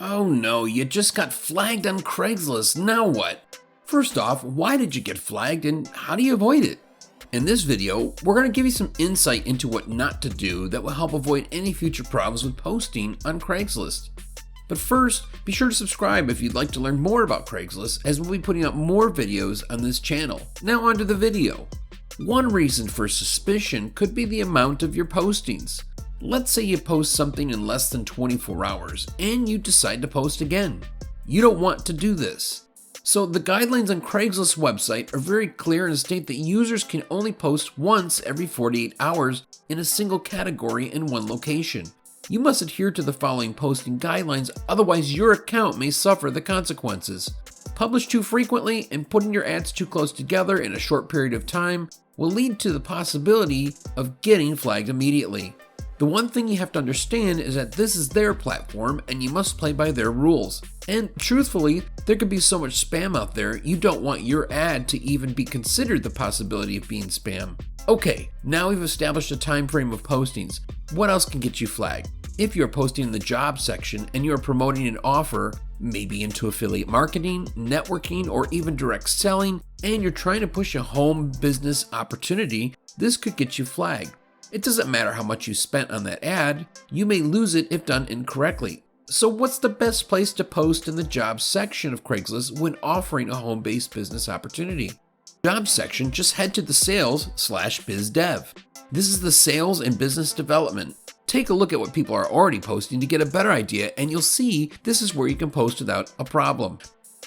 Oh no, you just got flagged on Craigslist. Now what? First off, why did you get flagged and how do you avoid it? In this video, we're going to give you some insight into what not to do that will help avoid any future problems with posting on Craigslist. But first, be sure to subscribe if you'd like to learn more about Craigslist, as we'll be putting out more videos on this channel. Now onto the video. One reason for suspicion could be the amount of your postings. Let's say you post something in less than 24 hours and you decide to post again. You don't want to do this. So the guidelines on Craigslist's website are very clear and state that users can only post once every 48 hours in a single category in one location. You must adhere to the following posting guidelines, otherwise your account may suffer the consequences. Publish too frequently and putting your ads too close together in a short period of time will lead to the possibility of getting flagged immediately. The one thing you have to understand is that this is their platform and you must play by their rules. And truthfully, there could be so much spam out there, you don't want your ad to even be considered the possibility of being spam. Okay, now we've established a time frame of postings. What else can get you flagged? If you're posting in the job section and you're promoting an offer, maybe into affiliate marketing, networking, or even direct selling, and you're trying to push a home business opportunity, this could get you flagged. It doesn't matter how much you spent on that ad, you may lose it if done incorrectly. So what's the best place to post in the jobs section of Craigslist when offering a home-based business opportunity? Jobs section, just head to the sales/biz dev. This is the sales and business development. Take a look at what people are already posting to get a better idea, and you'll see this is where you can post without a problem.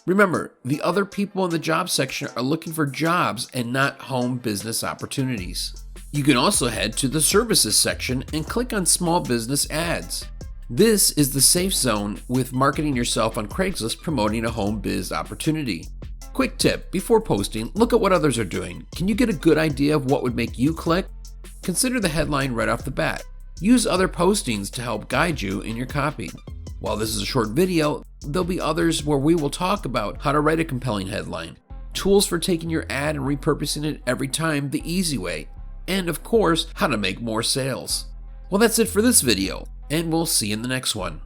Remember, the other people in the jobs section are looking for jobs and not home business opportunities. You can also head to the services section and click on small business ads. This is the safe zone with marketing yourself on Craigslist promoting a home biz opportunity. Quick tip, before posting, look at what others are doing. Can you get a good idea of what would make you click? Consider the headline right off the bat. Use other postings to help guide you in your copy. While this is a short video, there'll be others where we will talk about how to write a compelling headline, tools for taking your ad and repurposing it every time the easy way, and of course, how to make more sales. Well, that's it for this video, and we'll see you in the next one.